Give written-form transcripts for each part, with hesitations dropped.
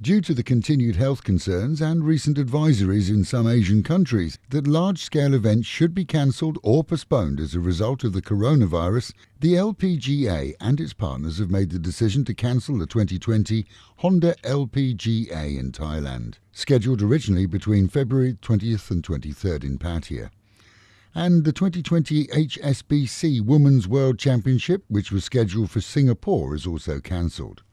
due to the continued health concerns and recent advisories in some Asian countries that large-scale events should be cancelled or postponed as a result of the coronavirus, the LPGA and its partners have made the decision to cancel the 2020 Honda LPGA in Thailand, scheduled originally between February 20th and 23rd in Pattaya. And the 2020 HSBC Women's World Championship, which was scheduled for Singapore, is also cancelled.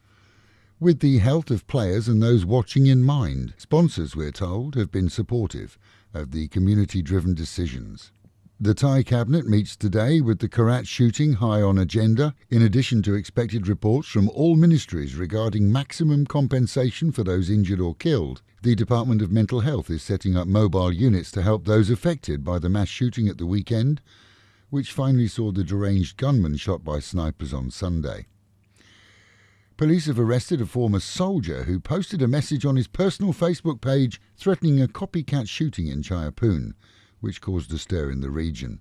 With the health of players and those watching in mind, sponsors, we're told, have been supportive of the community-driven decisions. The Thai cabinet meets today with the Korat shooting high on agenda, in addition to expected reports from all ministries regarding maximum compensation for those injured or killed. The Department of Mental Health is setting up mobile units to help those affected by the mass shooting at the weekend, which finally saw the deranged gunman shot by snipers on Sunday. Police have arrested a former soldier who posted a message on his personal Facebook page threatening a copycat shooting in Chaiyapoon, which caused a stir in the region.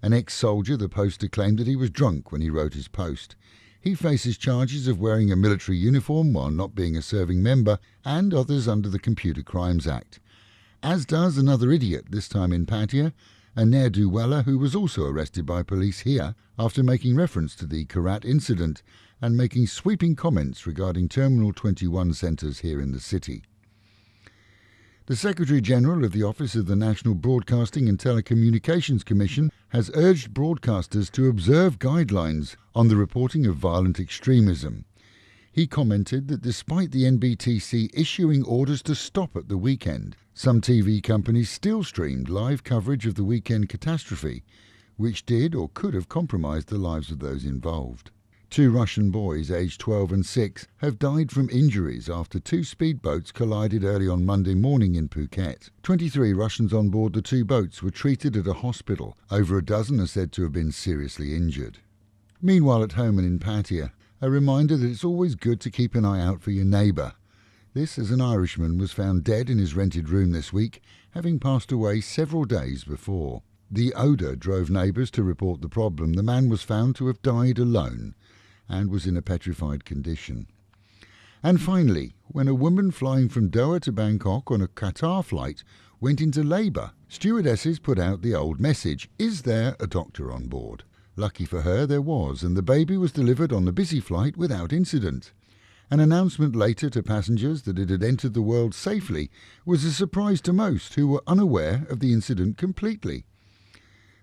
An ex-soldier, the poster claimed that he was drunk when he wrote his post. He faces charges of wearing a military uniform while not being a serving member and others under the Computer Crimes Act. As does another idiot, this time in Pattaya, a ne'er-do-weller who was also arrested by police here after making reference to the Korat incident and making sweeping comments regarding Terminal 21 centres here in the city. The Secretary-General of the Office of the National Broadcasting and Telecommunications Commission has urged broadcasters to observe guidelines on the reporting of violent extremism. He commented that despite the NBTC issuing orders to stop at the weekend, some TV companies still streamed live coverage of the weekend catastrophe, which did or could have compromised the lives of those involved. 2 Russian boys aged 12 and 6 have died from injuries after 2 speedboats collided early on Monday morning in Phuket. 23 Russians on board the 2 boats were treated at a hospital. Over a dozen are said to have been seriously injured. Meanwhile, at home and in Pattaya, a reminder that it's always good to keep an eye out for your neighbour. This as an Irishman was found dead in his rented room this week, having passed away several days before. The odour drove neighbours to report the problem. The man was found to have died alone and was in a petrified condition. And finally, when a woman flying from Doha to Bangkok on a Qatar flight went into labour, stewardesses put out the old message, "Is there a doctor on board?" Lucky for her, there was, and the baby was delivered on the busy flight without incident. An announcement later to passengers that it had entered the world safely was a surprise to most who were unaware of the incident completely.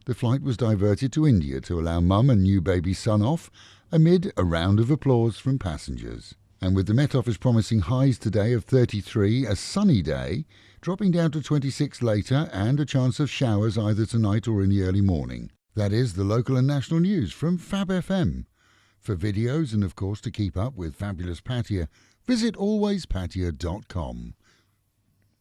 The flight was diverted to India to allow mum and new baby son off, amid a round of applause from passengers. And with the Met Office promising highs today of 33, a sunny day, dropping down to 26 later, and a chance of showers either tonight or in the early morning. That is the local and national news from Fab FM. For videos and of course to keep up with fabulous Pattaya, visit alwayspattaya.com.